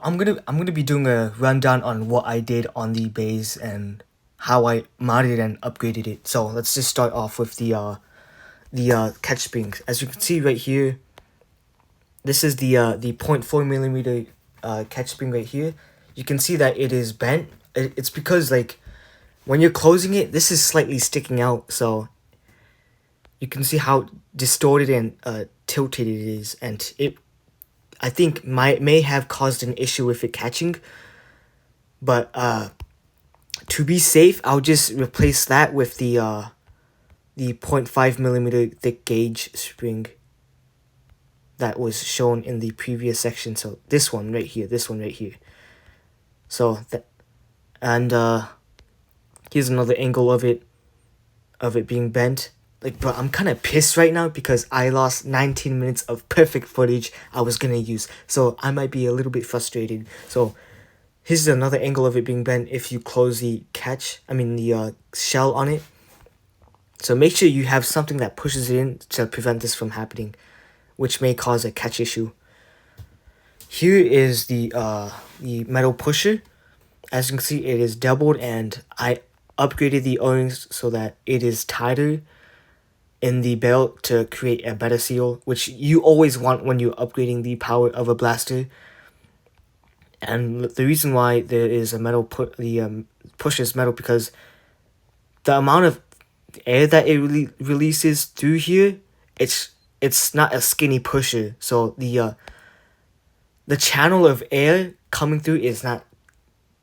I'm gonna be doing a rundown on what I did on the Baize and how I modded and upgraded it. So let's just start off with the catch springs. As you can see right here, this is the 0.4 millimeter catch spring right here. You can see that it is bent. It's because like when you're closing it, this is slightly sticking out. So you can see how distorted and tilted it is, and it I think may have caused an issue with it catching. But to be safe, I'll just replace that with the 0.5 millimeter thick gauge spring that was shown in the previous section. So this one right here, this one right here. So that, and here's another angle of it being bent. Like, bro, I'm kind of pissed right now because I lost 19 minutes of perfect footage I was gonna use. So I might be a little bit frustrated. So here's another angle of it being bent if you close the the shell on it. So make sure you have something that pushes it in to prevent this from happening, which may cause a catch issue. Here is the metal pusher. As you can see, it is doubled, and I upgraded the O-rings so that it is tighter in the belt to create a better seal, which you always want when you're upgrading the power of a blaster. And the reason why there is a metal pusher is metal because the amount of air that it releases through here, it's not a skinny pusher. So the channel of air coming through is not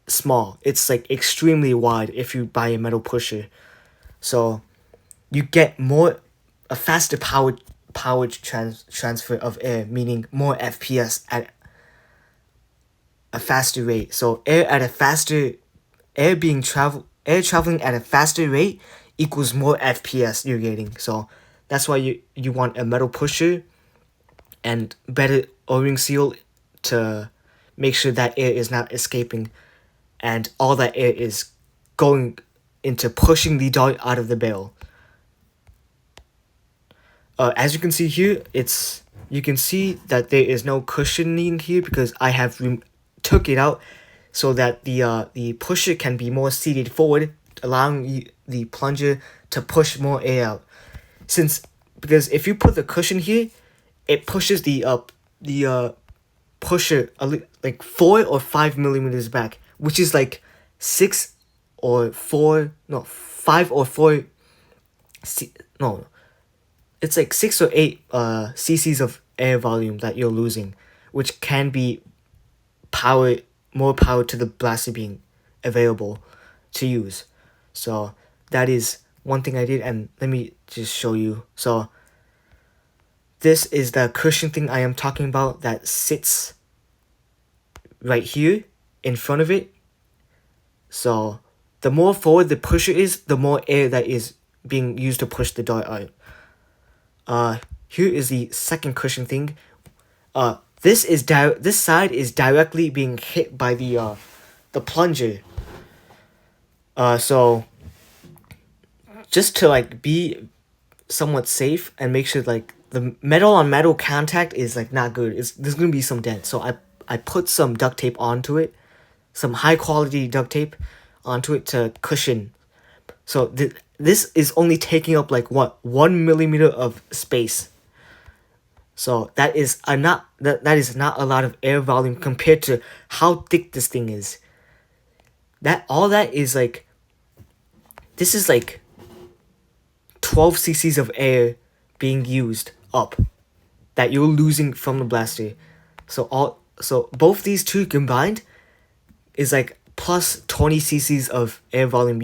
small. It's like extremely wide if you buy a metal pusher. So you get a faster power transfer of air, meaning more FPS at a faster rate. So air traveling at a faster rate equals more FPS you're getting. So that's why you want a metal pusher and better O-ring seal to make sure that air is not escaping and all that air is going into pushing the dart out of the barrel. As you can see here, you can see that there is no cushioning here because I have took it out so that the pusher can be more seated forward, allowing the plunger to push more air out. Because if you put the cushion here, it pushes the pusher like 4 or 5 millimeters back, which is like 5 or 4 no, it's like 6 or 8 cc's of air volume that you're losing, which can be more power to the blaster being available to use. So that is one thing I did, and let me just show you. So this is the cushion thing I am talking about that sits right here in front of it. So the more forward the pusher is, the more air that is being used to push the dart out. Here is the second cushion thing. This side is directly being hit by the plunger. So just to like be somewhat safe and make sure like the metal on metal contact is like not good. There's gonna be some dent. So I put some duct tape onto it, some high quality duct tape onto it to cushion. So this is only taking up like 1 millimeter of space. So that is not a lot of air volume compared to how thick this thing is. All that is like, this is like 12 cc's of air being used up that you're losing from the blaster. So both these two combined is like plus 20 cc's of air volume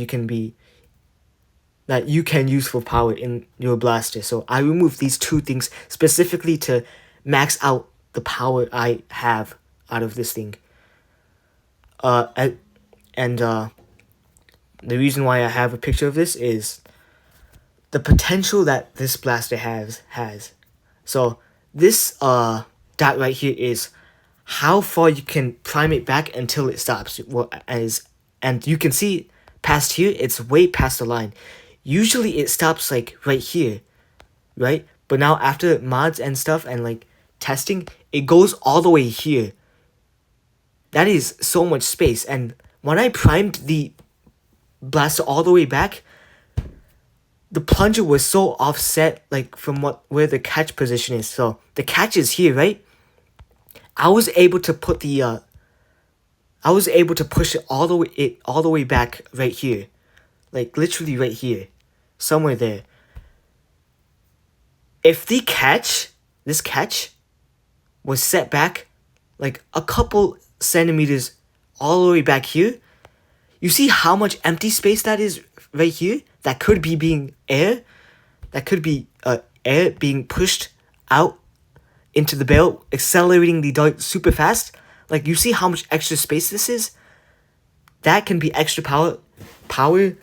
that you can use for power in your blaster. So I removed these two things specifically to max out the power I have out of this thing. The reason why I have a picture of this is the potential that this blaster has. So this dot right here is how far you can prime it back until it stops. And you can see past here, it's way past the line. Usually it stops like right here, right? But now after mods and stuff and like testing, it goes all the way here. That is so much space. And when I primed the blaster all the way back, the plunger was so offset, like from where the catch position is. So the catch is here, right? I was able to put the I was able to push it all the way back right here, like literally right here, somewhere there. If the catch, this catch, was set back like a couple centimeters all the way back here, you see how much empty space that is right here? That could be being air. That could be air being pushed out into the barrel, accelerating the dart super fast. Like, you see how much extra space this is? That can be extra power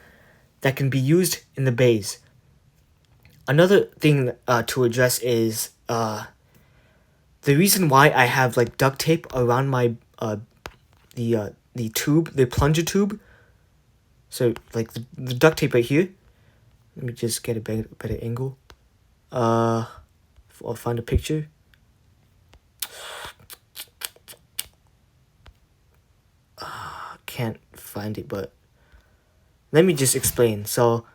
that can be used in the Baize. Another thing to address is the reason why I have like duct tape around my the tube, the plunger tube. So like the duct tape right here. Let me just get a better angle. I'll find a picture. Can't find it, but let me just explain. So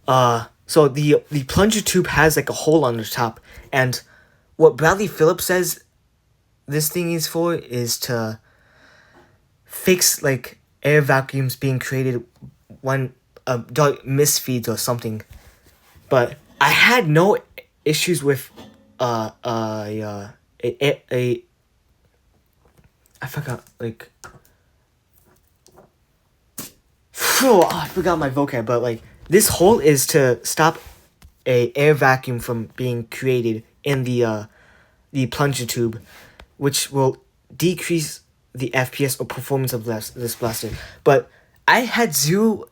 the plunger tube has like a hole on the top, and what Bradley Phillips says this thing is for is to fix like air vacuums being created when a dart misfeeds or something. But I had no issues with I forgot, like, I forgot my vocab, but like this hole is to stop a air vacuum from being created in the plunger tube, which will decrease the FPS or performance of this blaster. But I had zero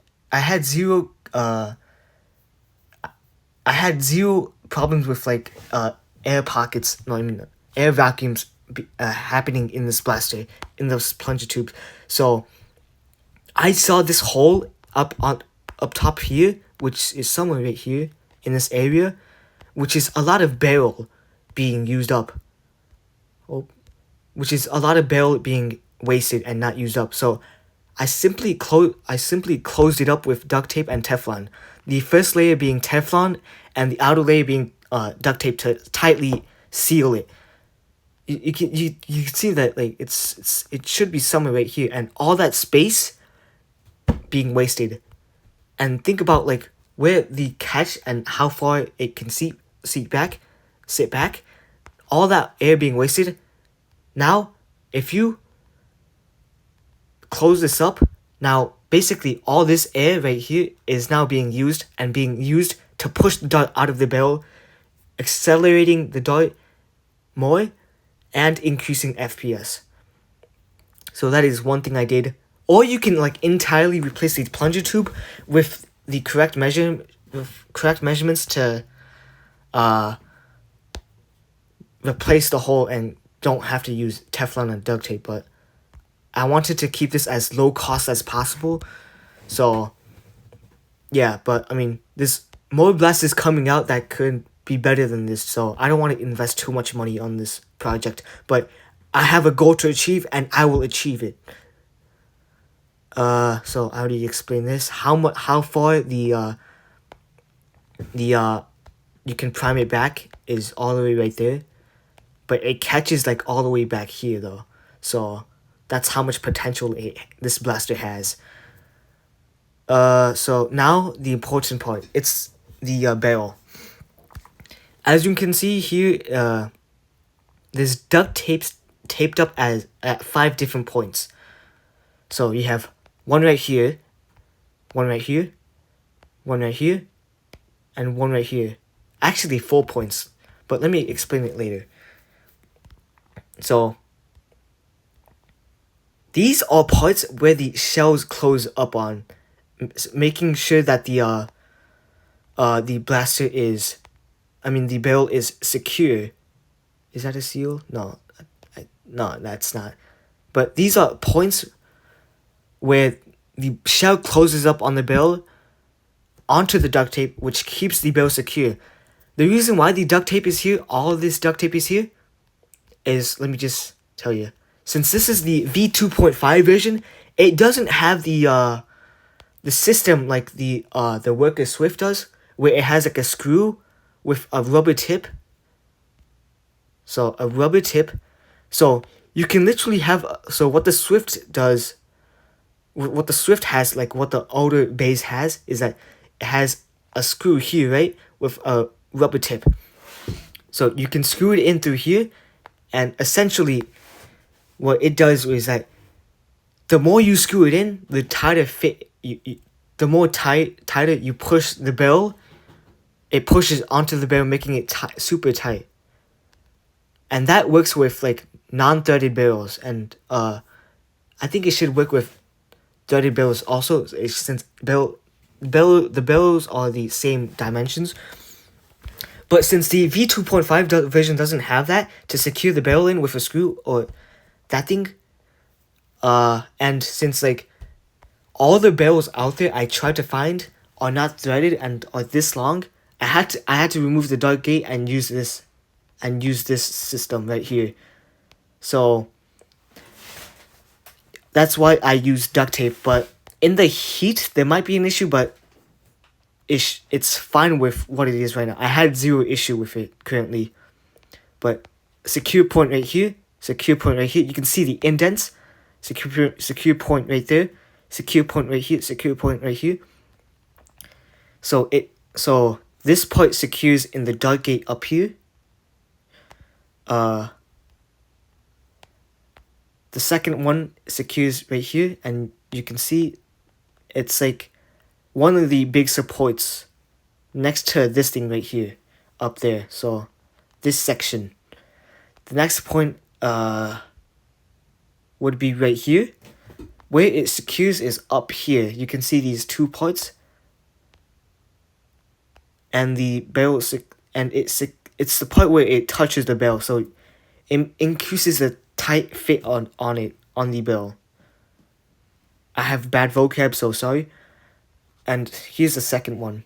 problems with like air pockets, no, I mean air vacuums happening in this blaster, in those plunger tubes. So I saw this hole up top here, which is somewhere right here in this area, which is a lot of barrel being used up. Which is a lot of barrel being wasted and not used up. So I simply closed it up with duct tape and Teflon. The first layer being Teflon and the outer layer being duct tape to tightly seal it. You can see that like it should be somewhere right here, and all that space being wasted. And think about like where the catch and how far it can sit back, all that air being wasted. Now, if you close this up, now basically all this air right here is now being used to push the dart out of the barrel, accelerating the dart more and increasing FPS. So that is one thing I did. Or you can like entirely replace the plunger tube with the correct measurements to replace the hole and don't have to use Teflon and duct tape. But I wanted to keep this as low cost as possible. So yeah, but I mean, there's more blasters coming out that could be better than this, so I don't want to invest too much money on this project, but I have a goal to achieve and I will achieve it. So I already explained this. How far the you can prime it back is all the way right there, but it catches like all the way back here though. So that's how much potential this blaster has. So now the important part. It's the barrel. As you can see here, there's duct taped up at 5 different points. So you have one right here, one right here, one right here, and one right here. Actually 4 points, but let me explain it later. So these are parts where the shells close up on, making sure that the blaster is, the barrel is secure. Is that a seal? No, no, that's not. But these are points where the shell closes up on the barrel onto the duct tape, which keeps the barrel secure. The reason why the duct tape is here, all of this duct tape is here, is, let me just tell you. Since this is the V2.5 version, it doesn't have the system like the Worker Swift does, where it has like a screw with a rubber tip. So a rubber tip. So you can literally have, so what the Swift does, what the Swift has, like what the older Baize has, is that it has a screw here, right, with a rubber tip. So you can screw it in through here, and essentially what it does is that the more you screw it in, the tighter fit the more tighter you push the barrel, it pushes onto the barrel, making it super tight. And that works with like non-threaded barrels, and I think it should work with threaded barrels also, since the barrels are the same dimensions. But since the V2.5 version doesn't have that to secure the barrel in with a screw or that thing, and since like all the barrels out there I tried to find are not threaded and are this long, I had to remove the dart gate and use this system right here. So that's why I use duct tape. But in the heat there might be an issue, but it's fine with what it is right now. I had zero issue with it currently. But secure point right here, secure point right here, you can see the indents. Secure point right there, secure point right here, secure point right here. So this part secures in the dart gate up here. The second one secures right here, and you can see it's like one of the big supports next to this thing right here, up there. So this section. The next point would be right here. Where it secures is up here. You can see these two parts, and the barrel it's the part where it touches the barrel, so it increases the tight fit on the barrel. I have bad vocab, so sorry. And here's the second one,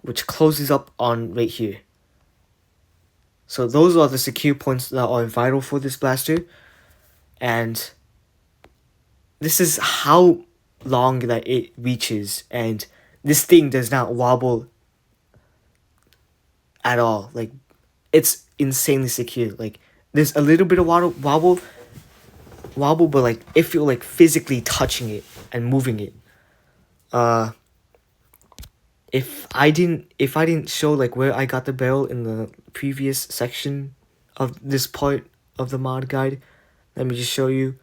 which closes up on right here. So those are the secure points that are vital for this blaster, and this is how long that it reaches, and this thing does not wobble at all. Like, it's insanely secure. Like, there's a little bit of wobble, but like if you're like physically touching it and moving it. If I didn't show like where I got the barrel in the previous section of this part of the mod guide, let me just show you.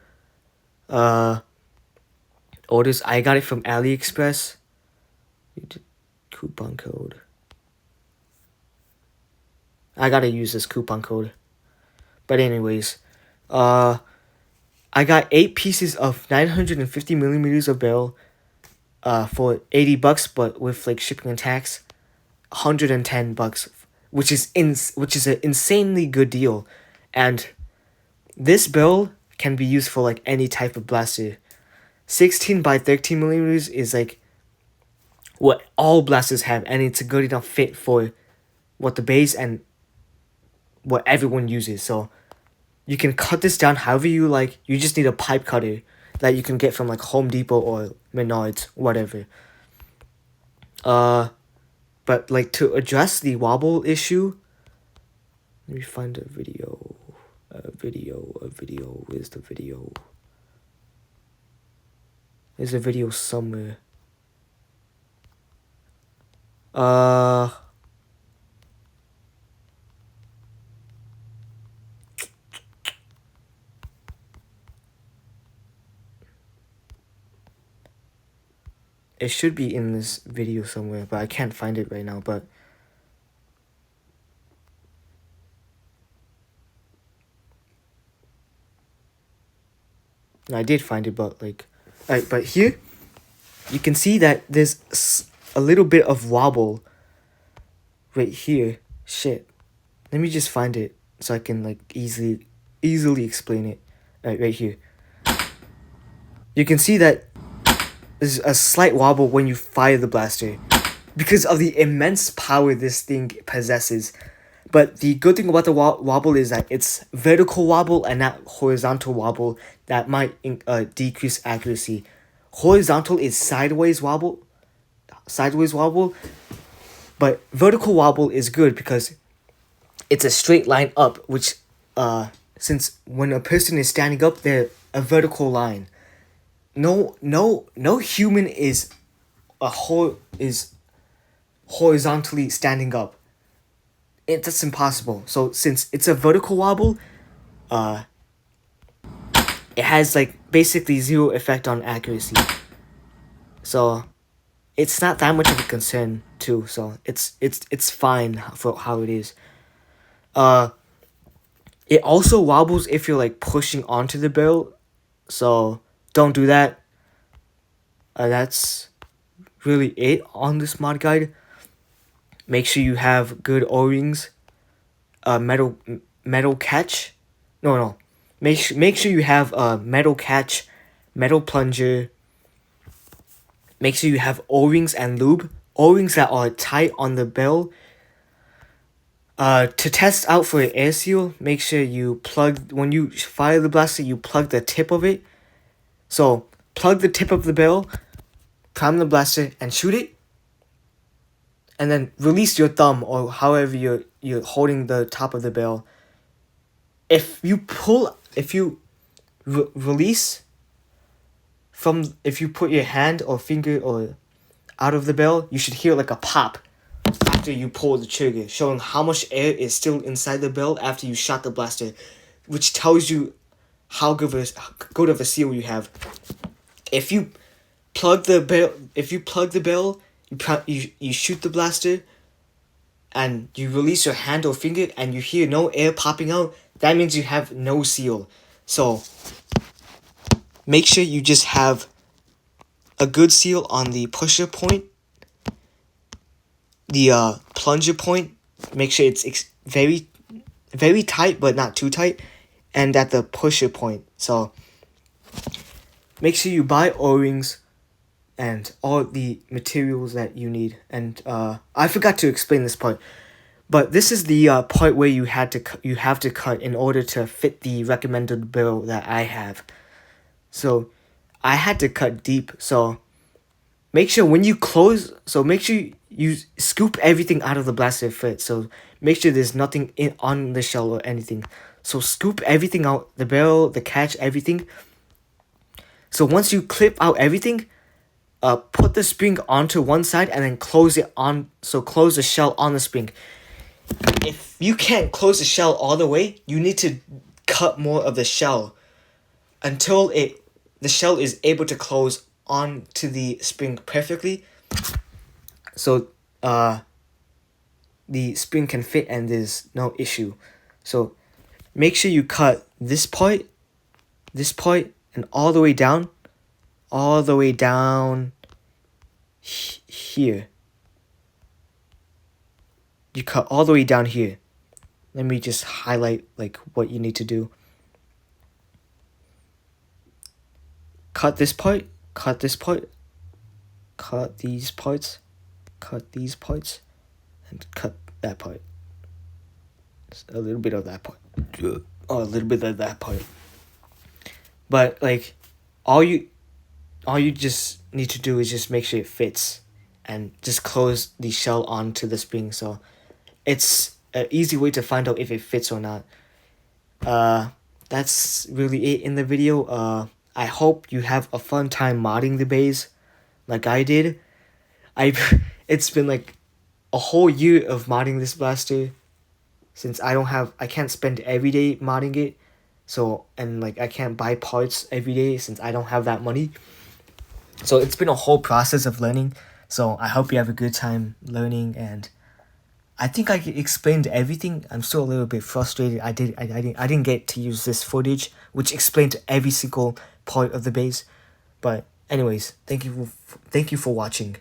Orders, I got it from AliExpress. Coupon code. I gotta use this coupon code. But anyways, I got 8 pieces of 950 millimeters of barrel for $80, but with like shipping and tax, $110, which is an insanely good deal. And this barrel can be used for like any type of blaster. 16 by 13 millimeters is like what all blasters have, and it's a good enough fit for what the Baize and what everyone uses. So you can cut this down however you like. You just need a pipe cutter that you can get from like Home Depot or Menards, whatever. But like to address the wobble issue, let me find a video. Where's the video? There's a video somewhere. It should be in this video somewhere, but I can't find it right now. But I did find it, but like, alright, but here you can see that there's a little bit of wobble right here. Shit, let me just find it so I can like easily explain it. Right here, you can see that there's a slight wobble when you fire the blaster because of the immense power this thing possesses. But the good thing about the wobble is that it's vertical wobble and not horizontal wobble that might decrease accuracy. Horizontal is sideways wobble, but vertical wobble is good because it's a straight line up, which since when a person is standing up, they're a vertical line. No human is horizontally standing up. That's impossible. So since it's a vertical wobble, it has like basically zero effect on accuracy. So it's not that much of a concern too. So it's fine for how it is. It also wobbles if you're like pushing onto the barrel, so don't do that. That's really it on this mod guide. Make sure you have good O-rings, metal catch. No. Make sure you have metal catch, metal plunger. Make sure you have O-rings and lube. O-rings that are tight on the barrel. To test out for an air seal, make sure you plug, when you fire the blaster, you plug the tip of it. So, plug the tip of the barrel, prime the blaster, and shoot it. And then release your thumb, or however you're holding the top of the barrel. If you release from, if you put your hand or finger or out of the barrel, you should hear like a pop after you pull the trigger, showing how much air is still inside the barrel after you shot the blaster, which tells you how good of a seal you have. If you plug the barrel, you shoot the blaster, and you release your hand or finger, and you hear no air popping out, that means you have no seal. So make sure you just have a good seal on the pusher point. The plunger point, make sure it's very, very tight, but not too tight. And at the pusher point. So make sure you buy O-rings and all the materials that you need. And I forgot to explain this part, but this is the part where you have to cut in order to fit the recommended barrel that I have. So I had to cut deep. So make sure when you close, make sure you scoop everything out of the blaster fit. So make sure there's nothing on the shell or anything. So scoop everything out, the barrel, the catch, everything. So once you clip out everything, put the spring onto one side and then close it on. So close the shell on the spring. If you can't close the shell all the way, you need to cut more of the shell until the shell is able to close onto the spring perfectly. So the spring can fit and there's no issue. So make sure you cut this part, and all the way down here. You cut all the way down here. Let me just highlight like what you need to do. Cut this part, cut these parts, and cut that part. Just a little bit of that part. Oh, a little bit of that part. But like, all you just need to do is just make sure it fits, and just close the shell onto the spring. So it's an easy way to find out if it fits or not. That's really it in the video. I hope you have a fun time modding the Baize like I did. It's been like a whole year of modding this blaster, since I can't spend every day modding it. So, and like I can't buy parts every day since I don't have that money. So it's been a whole process of learning. So I hope you have a good time learning, and I think I explained everything. I'm still a little bit frustrated. I didn't get to use this footage which explained every single part of the Baize. But anyways, thank you for watching.